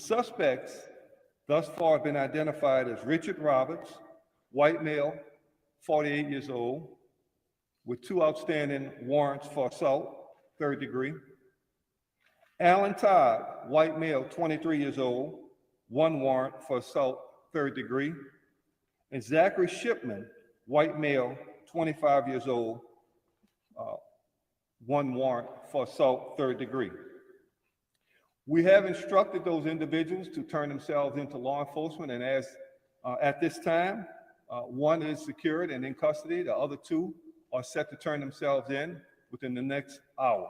suspects thus far have been identified as Richard Roberts, white male, 48 years old, with 2 outstanding warrants for assault, 3rd degree. Alan Todd, white male, 23 years old, 1 warrant for assault, 3rd degree. And Zachary Shipman, white male, 25 years old, 1 warrant for assault, 3rd degree. We have instructed those individuals to turn themselves into law enforcement, and as at this time, 1 is secured and in custody. The other 2 are set to turn themselves in within the next hour.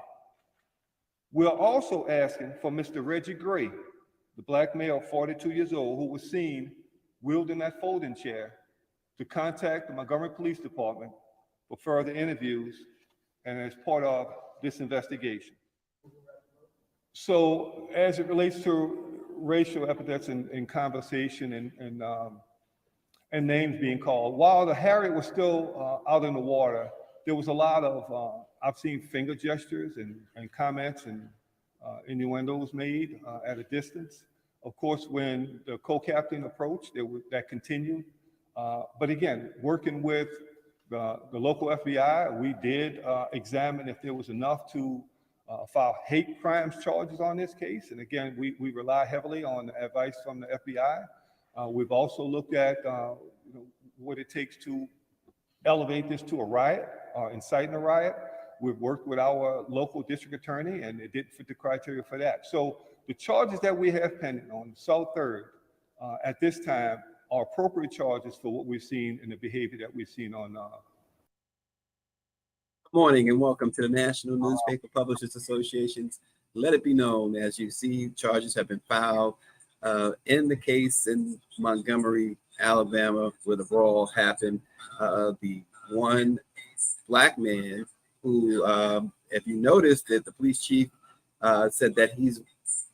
We're also asking for Mr. Reggie Gray, the black male, 42 years old, who was seen wielding that folding chair, to contact the Montgomery Police Department for further interviews and as part of this investigation. So as it relates to racial epithets in conversation and names being called, while the Harriet was still out in the water, there was a lot of, I've seen finger gestures and comments and innuendos made at a distance. Of course, when the co-captain approached, that continued. But again, working with the local FBI, we did examine if there was enough to file hate crimes charges on this case. And again, we rely heavily on the advice from the FBI. We've also looked at what it takes to elevate this to a riot, inciting a riot. We've worked with our local district attorney, and it didn't fit the criteria for that. So the charges that we have pending on assault 3rd at this time are appropriate charges for what we've seen and the behavior that we've seen on. Good morning and welcome to the National Newspaper Publishers Association's Let It Be Known. As you see, charges have been filed in the case in Montgomery, Alabama, where the brawl happened. The one black man who, if you noticed, that the police chief said that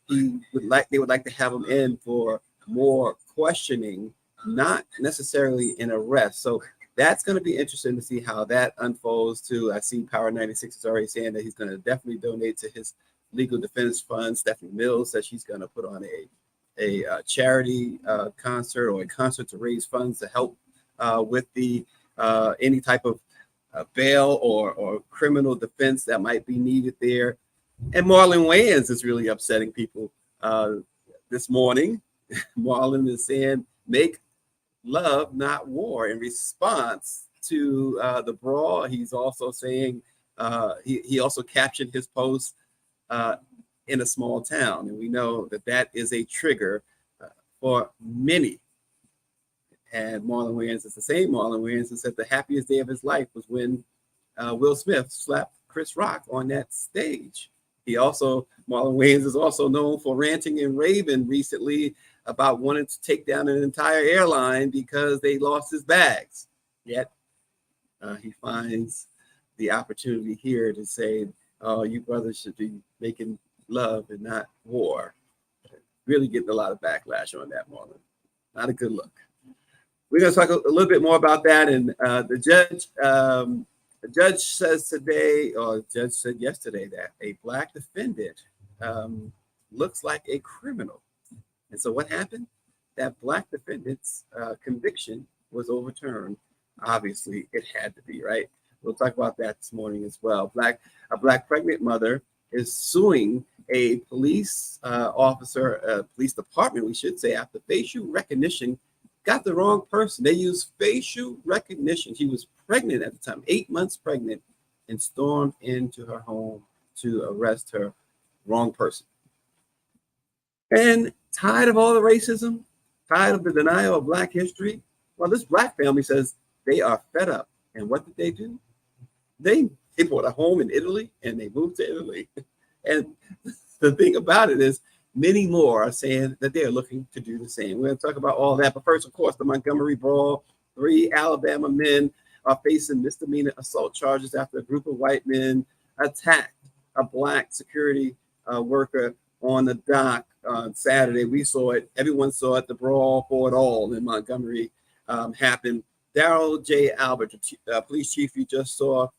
they would like to have him in for more questioning, not necessarily an arrest. So that's going to be interesting to see how that unfolds too. I see Power 96 is already saying that he's going to definitely donate to his legal defense fund. Stephanie Mills says she's going to put on a charity concert or a concert to raise funds to help with the any type of bail or criminal defense that might be needed there. And Marlon Wayans is really upsetting people this morning. Marlon is saying, make love, not war, in response to the brawl. He's also saying, he also captioned his post in a small town. And we know that that is a trigger for many. And Marlon Wayans is the same Marlon Wayans who said the happiest day of his life was when Will Smith slapped Chris Rock on that stage. Marlon Wayans is also known for ranting and raving recently about wanting to take down an entire airline because they lost his bags. Yet he finds the opportunity here to say, oh, you brothers should be making love and not war. Really getting a lot of backlash on that, Marlon. Not a good look. We're going to talk a little bit more about that. And the judge says today, or the judge said yesterday, that a black defendant looks like a criminal. And so what happened? That black defendant's conviction was overturned. Obviously, it had to be, right? We'll talk about that this morning as well. A black pregnant mother is suing a police officer, police department, we should say, after facial recognition got the wrong person. They used facial recognition. She was pregnant at the time, 8 months pregnant, and stormed into her home to arrest her. Wrong person. And tired of all the racism, tired of the denial of black history, well, this black family says they are fed up. And what did they do? They bought a home in Italy and they moved to Italy. And the thing about it is, many more are saying that they are looking to do the same. We're going to talk about all that. But first, of course, the Montgomery Brawl. 3 Alabama men are facing misdemeanor assault charges after a group of white men attacked a black security worker on the dock on Saturday. We saw it. Everyone saw it. The brawl for it all in Montgomery happened. Darrell J. Albert, the police chief you just saw,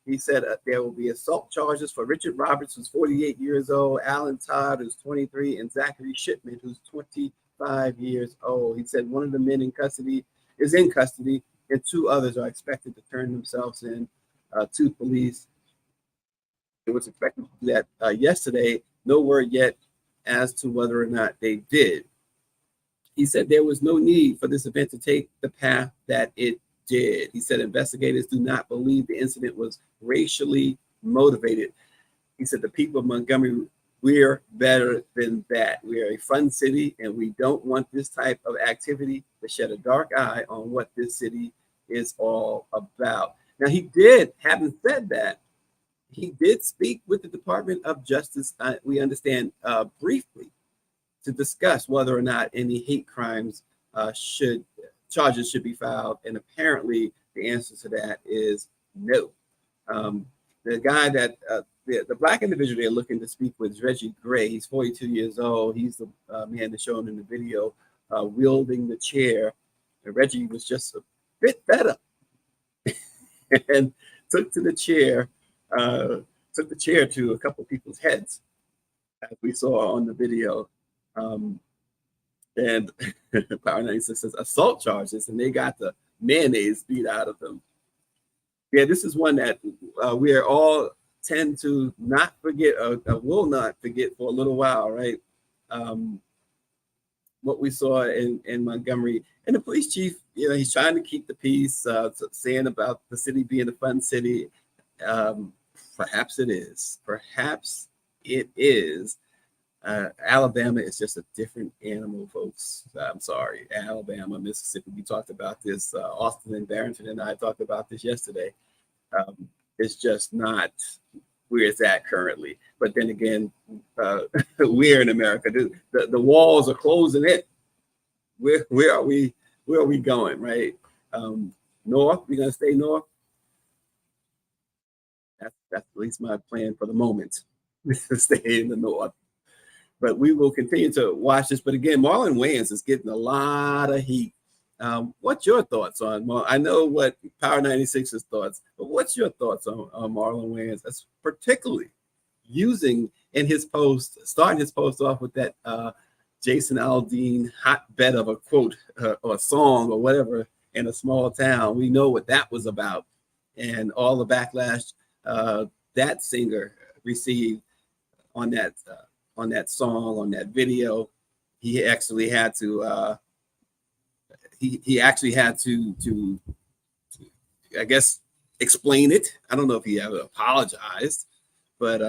He said there will be assault charges for Richard Roberts, who's 48 years old, Alan Todd, who's 23, and Zachary Shipman, who's 25 years old. He said one of the men is in custody, and 2 others are expected to turn themselves in to police. It was expected to do that yesterday. No word yet as to whether or not they did. He said there was no need for this event to take the path that it did. He said investigators do not believe the incident was racially motivated. He said the people of Montgomery, we're better than that. We are a fun city, and we don't want this type of activity to shed a dark eye on what this city is all about. Now, he did, having said that, he did speak with the Department of Justice, we understand, briefly, to discuss whether or not any hate crimes charges should be filed. And apparently the answer to that is no. The guy that, the Black individual they're looking to speak with is Reggie Gray. He's 42 years old. He's the man that's shown in the video wielding the chair. And Reggie was just a bit better and took the chair to a couple of people's heads, as we saw on the video. And Power 96 says assault charges, and they got the mayonnaise beat out of them. Yeah, this is one that we are all tend to not forget, will not forget for a little while, right? What we saw in Montgomery, and the police chief, he's trying to keep the peace, saying about the city being a fun city. Perhaps it is. Perhaps it is. Alabama is just a different animal, folks. I'm sorry. Alabama, Mississippi, we talked about this. Austin and Barrington and I talked about this yesterday. It's just not where it's at currently. But then again, we're in America. The walls are closing in. Where are we going, right? North, we're going to stay north. That's at least my plan for the moment, stay in the north. But we will continue to watch this. But again, Marlon Wayans is getting a lot of heat. What's your thoughts on Marlon? I know what Power 96's thoughts, but what's your thoughts on Marlon Wayans? That's particularly using in his post, starting his post off with that Jason Aldean hotbed of a quote or a song or whatever in a small town. We know what that was about, and all the backlash that singer received on that song, on that video. He actually had to he actually had to I guess explain it. I don't know if he ever apologized, but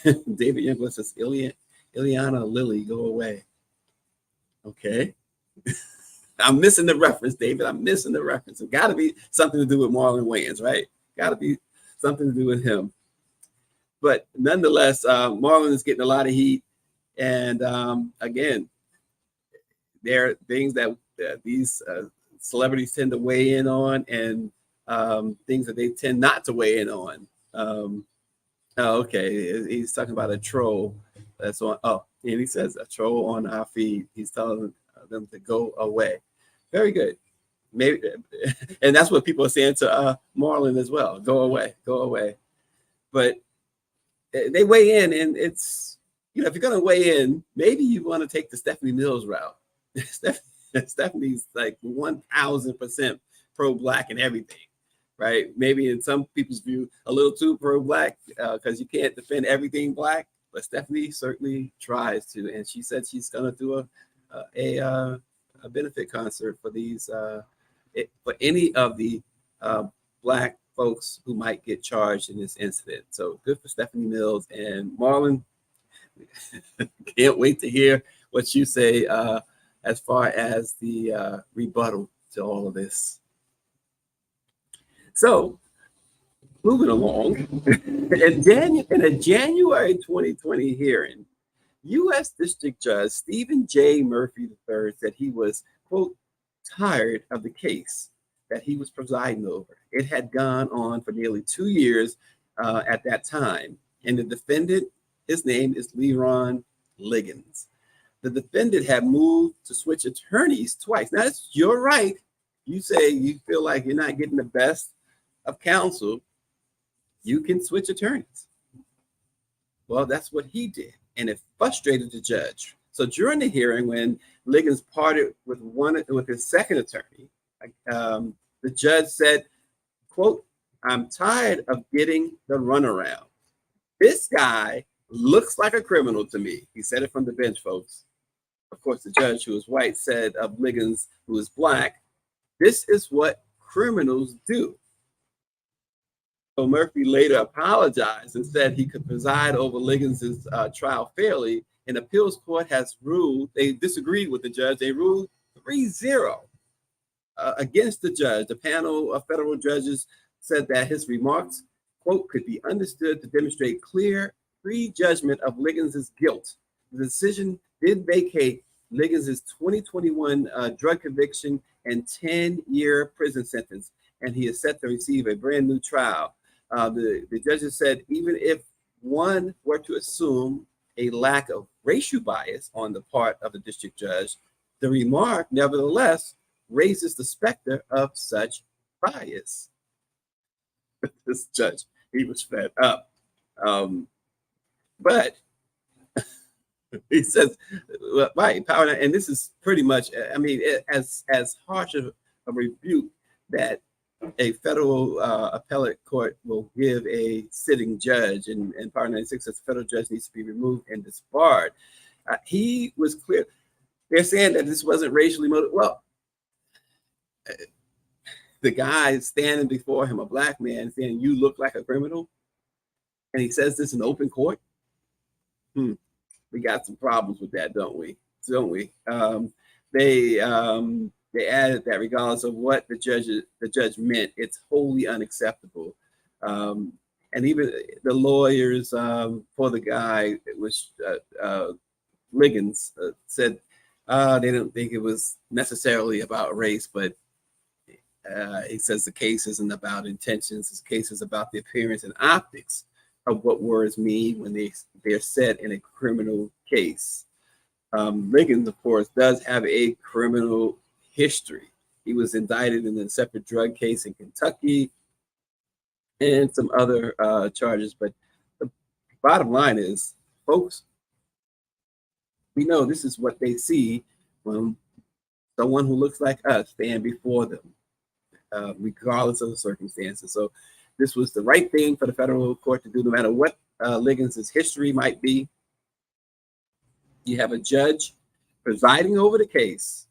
David Youngblood says Ileana Lilly, go away. Okay. I'm missing the reference, David. I'm missing the reference. It got to be something to do with Marlon Wayans, right? Got to be something to do with him. But nonetheless, Marlon is getting a lot of heat. And again, there are things that these celebrities tend to weigh in on, and things that they tend not to weigh in on. Okay. He's talking about a troll that's on. Oh, and he says a troll on our feed. He's telling them to go away. Very good. Maybe, and that's what people are saying to Marlon as well. Go away, go away. But they weigh in, and it's, if you're going to weigh in, maybe you want to take the Stephanie Mills route. Stephanie's like 1000% pro-Black and everything, right? Maybe in some people's view, a little too pro-Black because you can't defend everything Black. But Stephanie certainly tries to, and she said she's going to do a benefit concert for these for any of the Black folks who might get charged in this incident. So good for Stephanie Mills. And Marlon, can't wait to hear what you say as far as the rebuttal to all of this. So moving along, in a January 2020 hearing, U.S. District Judge Stephen J. Murphy III said he was, quote, tired of the case that he was presiding over. It had gone on for nearly 2 years at that time. And the defendant, his name is Leron Liggins. The defendant had moved to switch attorneys twice. Now, you're right. You say you feel like you're not getting the best of counsel. you can switch attorneys. Well, that's what he did, and it frustrated the judge. So during the hearing, when Liggins parted with his second attorney, the judge said, quote, "I'm tired of getting the runaround. This guy looks like a criminal to me." He said it from the bench, folks. Of course, the judge, who was white, said of Liggins, who was black, "This is what criminals do." So Murphy later apologized and said he could preside over Liggins' trial fairly. An appeals court has ruled, they disagreed with the judge, they ruled 3-0 against the judge. The panel of federal judges said that his remarks, quote, "could be understood to demonstrate clear prejudgment of Liggins' guilt." The decision did vacate Liggins' 2021 drug conviction and 10-year prison sentence, and he is set to receive a brand new trial. The judges said even if one were to assume a lack of racial bias on the part of the district judge, the remark nevertheless raises the specter of such bias. This judge, he was fed up. But he says, well, right, power, and this is pretty much, I mean, as harsh of a rebuke that a federal appellate court will give a sitting judge, and Power 96 says the federal judge needs to be removed and disbarred. He was clear. They're saying that this wasn't racially motivated. Well, the guy standing before him, a black man, saying, "You look like a criminal," and he says this in open court. We got some problems with that, don't we? They added that regardless of what the judge meant, it's wholly unacceptable. And even the lawyers for the guy, which Liggins said they didn't think it was necessarily about race, but he says the case isn't about intentions. This case is about the appearance and optics of what words mean when they're said in a criminal case. Liggins, of course, does have a criminal history. He was indicted in a separate drug case in Kentucky and some other charges. But the bottom line is, folks, we know this is what they see when someone who looks like us stand before them, regardless of the circumstances. So this was the right thing for the federal court to do, no matter what Liggins' history might be. You have a judge presiding over the case,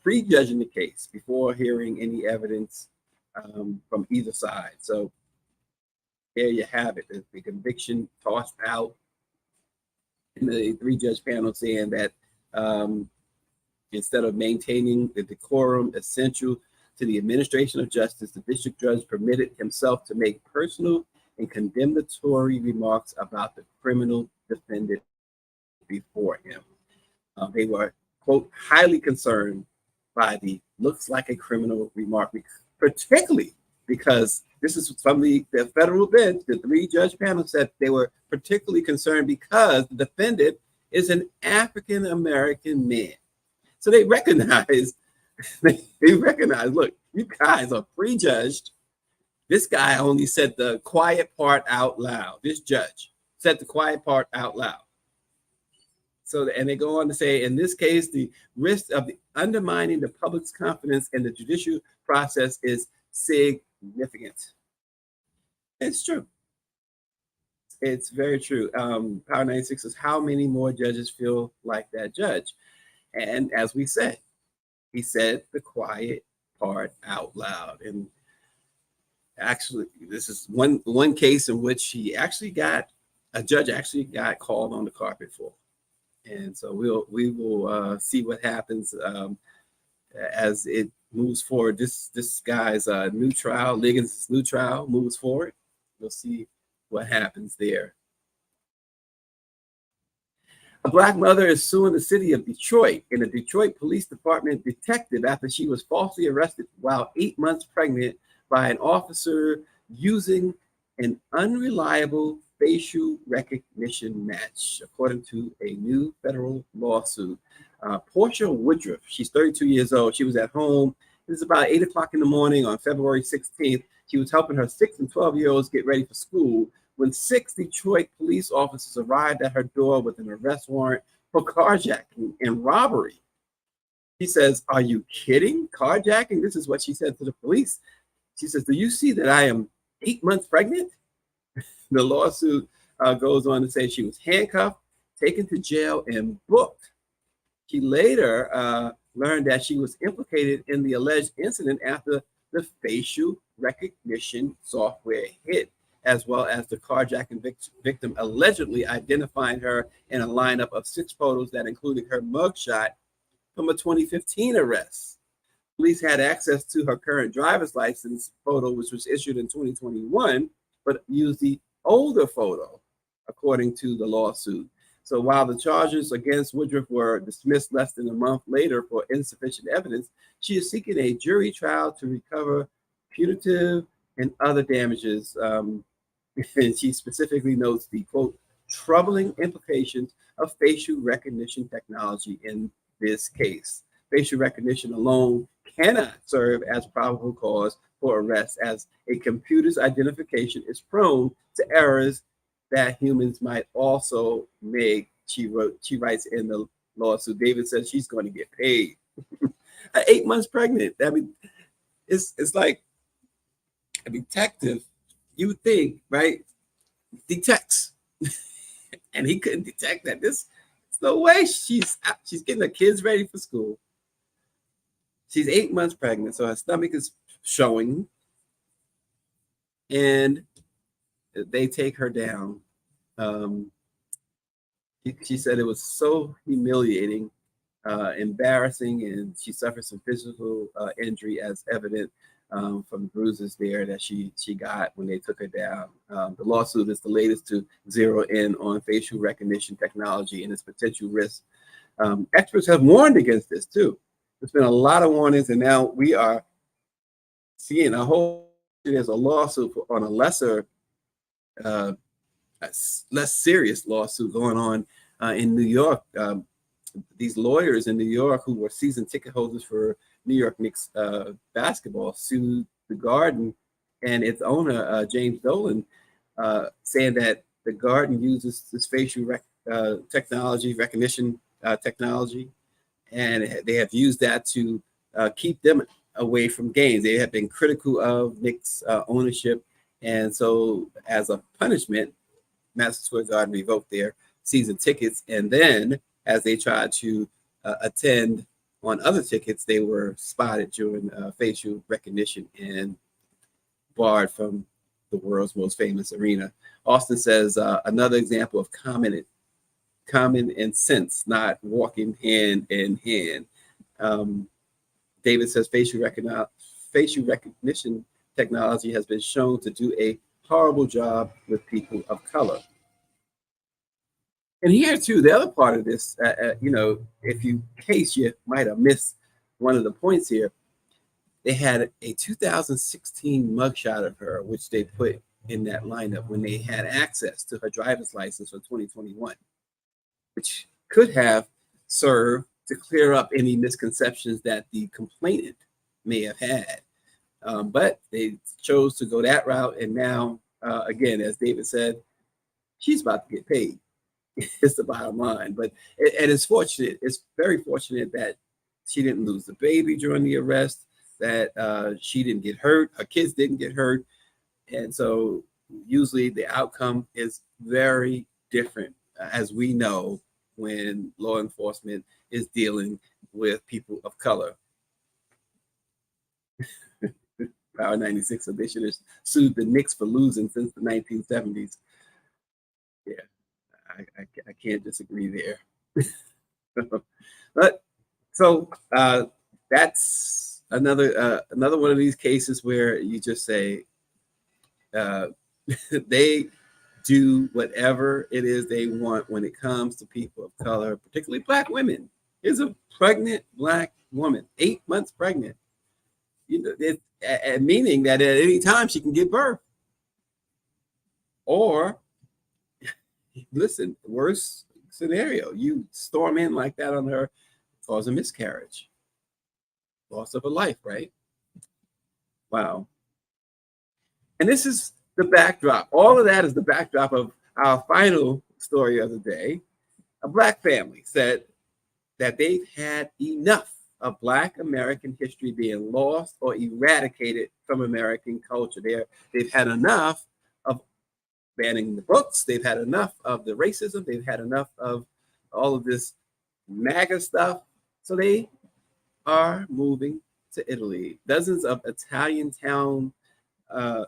prejudging the case before hearing any evidence from either side. So there you have it. The conviction tossed out in the three-judge panel saying that instead of maintaining the decorum essential to the administration of justice, the district judge permitted himself to make personal and condemnatory remarks about the criminal defendant before him. They were, quote, highly concerned by the "looks like a criminal" remark, particularly because this is from the federal bench. The three-judge panel said they were particularly concerned because the defendant is an African-American man. So they recognize, look, you guys are prejudged. This guy only said the quiet part out loud. This judge said the quiet part out loud. So, and they go on to say, in this case, the risk of undermining the public's confidence in the judicial process is significant. It's true. It's very true. Power 96 says, how many more judges feel like that judge? And as we said, he said the quiet part out loud. And actually, this is one case in which a judge actually got called on the carpet for. And so we will see what happens as it moves forward. This guy's new trial, Liggins' new trial, moves forward. We'll see what happens there. A Black mother is suing the city of Detroit and the Detroit Police Department detective after she was falsely arrested while 8 months pregnant by an officer using an unreliable facial recognition match, according to a new federal lawsuit. Portia Woodruff, she's 32 years old. She was at home. It was about 8 o'clock in the morning on February 16th. She was helping her 6 and 12-year-olds get ready for school when 6 Detroit police officers arrived at her door with an arrest warrant for carjacking and robbery. She says, "Are you kidding? Carjacking?" This is what she said to the police. She says, "Do you see that I am 8 months pregnant?" The lawsuit goes on to say she was handcuffed, taken to jail, and booked. She later learned that she was implicated in the alleged incident after the facial recognition software hit, as well as the carjacking victim allegedly identifying her in a lineup of 6 photos that included her mugshot from a 2015 arrest. Police had access to her current driver's license photo, which was issued in 2021, but used the older photo, according to the lawsuit. So while the charges against Woodruff were dismissed less than a month later for insufficient evidence, she is seeking a jury trial to recover punitive and other damages. And she specifically notes the, quote, troubling implications of facial recognition technology in this case. Facial recognition alone cannot serve as probable cause for arrest, as a computer's identification is prone to errors that humans might also make. She writes in the lawsuit. David says she's going to get paid. 8 months pregnant. I mean, it's like a detective. You would think, right? Detects, and he couldn't detect that. There's no way. She's getting her kids ready for school. She's 8 months pregnant, so her stomach is showing, and they take her down. She said it was so humiliating, embarrassing, and she suffered some physical injury, as evident from bruises there that she got when they took her down. The lawsuit is the latest to zero in on facial recognition technology and its potential risks. Experts have warned against this too. There's been a lot of warnings, and now we are seeing there's a lawsuit on a lesser, less serious lawsuit going on in New York. These lawyers in New York who were season ticket holders for New York Knicks basketball sued the Garden and its owner, James Dolan, saying that the Garden uses this facial recognition technology, and they have used that to keep them away from games. They have been critical of Knicks ownership, and so as a punishment, Madison Square Garden revoked their season tickets, and then as they tried to attend on other tickets, they were spotted during facial recognition and barred from the world's most famous arena. Austin says another example of common sense not walking hand in hand. David says facial recognition technology has been shown to do a horrible job with people of color. And here too, the other part of this, if you might have missed one of the points here, they had a 2016 mugshot of her, which they put in that lineup when they had access to her driver's license for 2021, which could have served to clear up any misconceptions that the complainant may have had. But they chose to go that route. And now, again, as David said, she's about to get paid. It's the bottom line. But it's fortunate. It's very fortunate that she didn't lose the baby during the arrest, that she didn't get hurt. Her kids didn't get hurt. And so usually the outcome is very different, as we know, when law enforcement is dealing with people of color. Power 96 edition has sued the Knicks for losing since the 1970s. Yeah, I can't disagree there. But so that's another one of these cases where you just say they do whatever it is they want when it comes to people of color, particularly Black women. Here's a pregnant Black woman, 8 months pregnant. Meaning that at any time she can give birth. Or, listen, worst scenario, you storm in like that on her, cause a miscarriage, loss of a life, right? Wow. And this is the backdrop. All of that is the backdrop of our final story of the day. A Black family said that they've had enough of Black American history being lost or eradicated from American culture. They've had enough of banning the books. They've had enough of the racism. They've had enough of all of this MAGA stuff. So they are moving to Italy. Dozens of Italian towns have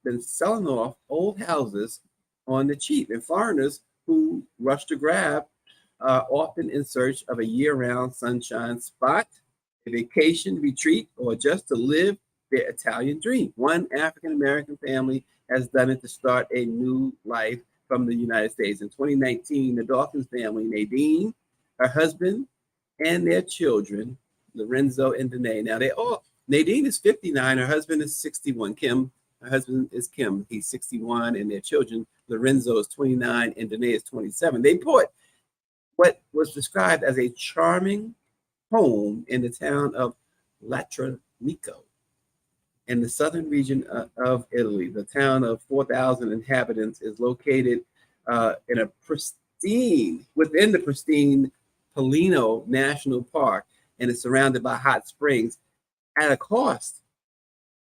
been selling off old houses on the cheap, and foreigners who rush to grab often in search of a year-round sunshine spot, a vacation retreat, or just to live their Italian dream. One African-American family has done it to start a new life from the United States. In 2019, the Dawkins family, Nadine, her husband, and their children, Lorenzo and Danae. Now, Nadine is 59, her husband is 61. Her husband is Kim, he's 61, and their children, Lorenzo is 29, and Danae is 27. They bought what was described as a charming home in the town of Latronico in the southern region of Italy. The town of 4,000 inhabitants is located within the pristine Polino National Park, and is surrounded by hot springs at a cost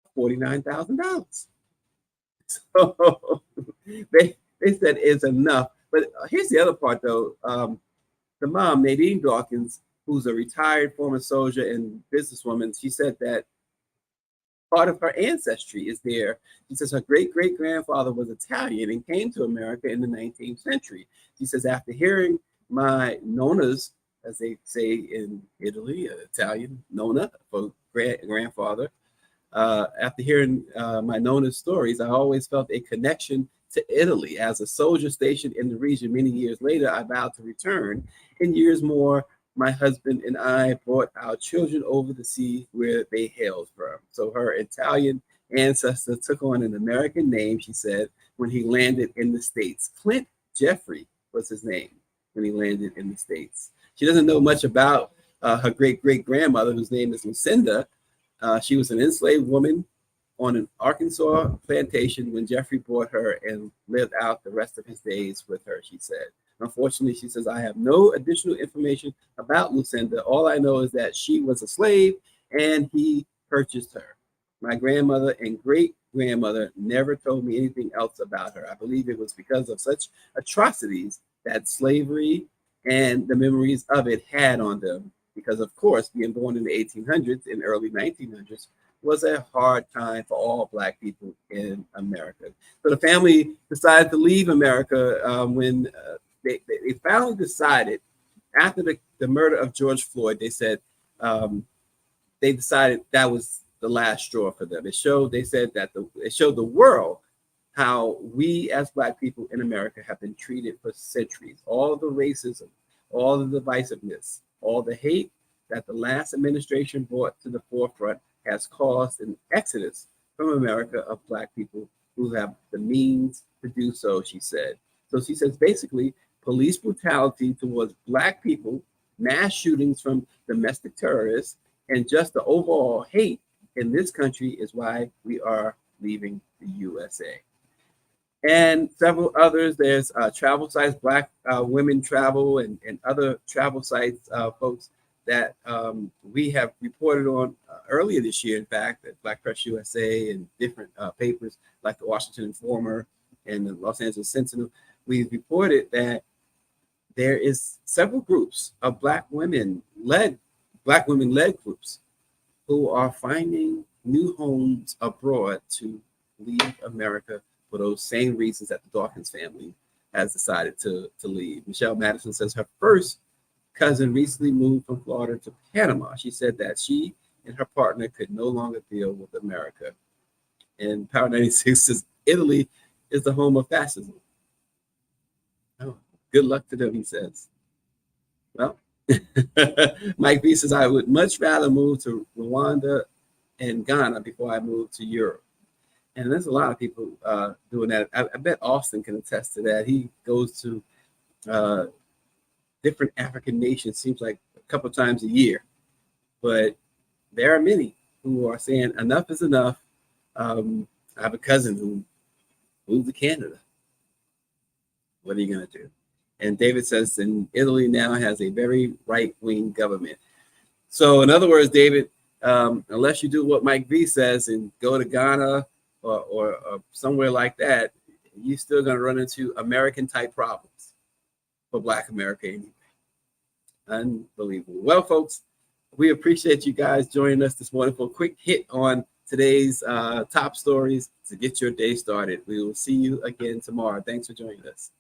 of $49,000. So they said it's enough. But here's the other part, though. The mom, Nadine Dawkins, who's a retired former soldier and businesswoman, she said that part of her ancestry is there. She says her great-great-grandfather was Italian and came to America in the 19th century. She says, after hearing my nonas, as they say in Italy, Italian nonna for grandfather, after hearing my nona's stories, I always felt a connection to Italy. As a soldier stationed in the region many years later, I vowed to return. In years more, my husband and I brought our children over to see where they hailed from. So her Italian ancestor took on an American name, she said, when he landed in the States. Clint Jeffrey was his name when he landed in the States. She doesn't know much about her great-great-grandmother, whose name is Lucinda. She was an enslaved woman on an Arkansas plantation when Jeffrey bought her and lived out the rest of his days with her, she said. Unfortunately, she says, I have no additional information about Lucinda. All I know is that she was a slave and he purchased her. My grandmother and great-grandmother never told me anything else about her. I believe it was because of such atrocities that slavery and the memories of it had on them. Because, of course, being born in the 1800s and early 1900s was a hard time for all Black people in America. So the family decided to leave America when they finally decided, after the murder of George Floyd, they said they decided that was the last straw for them. It showed the world how we as Black people in America have been treated for centuries. All the racism, all the divisiveness, all the hate that the last administration brought to the forefront has caused an exodus from America of Black people who have the means to do so, she said. So she says basically police brutality towards Black people, mass shootings from domestic terrorists, and just the overall hate in this country is why we are leaving the USA. And several others, there's travel sites, Black women travel, and other travel sites, folks, that we have reported on earlier this year, in fact, at Black Press USA and different papers like the Washington Informer and the Los Angeles Sentinel. We've reported that there is several groups of Black women-led groups who are finding new homes abroad to leave America for those same reasons that the Dawkins family has decided to leave. Michelle Madison says her first cousin recently moved from Florida to Panama. She said that she and her partner could no longer deal with America. And Power 96 says Italy is the home of fascism. Oh, good luck to them, he says. Well, Mike B says, I would much rather move to Rwanda and Ghana before I move to Europe. And there's a lot of people doing that. I bet Austin can attest to that. He goes to different African nations, seems like a couple times a year. But there are many who are saying enough is enough. I have a cousin who moved to Canada. What are you going to do? And David says, and Italy now has a very right-wing government. So in other words, David, unless you do what Mike V says and go to Ghana or somewhere like that, you're still going to run into American-type problems for Black America anyway. Unbelievable. Well, folks, we appreciate you guys joining us this morning for a quick hit on today's top stories to get your day started. We will see you again tomorrow. Thanks for joining us.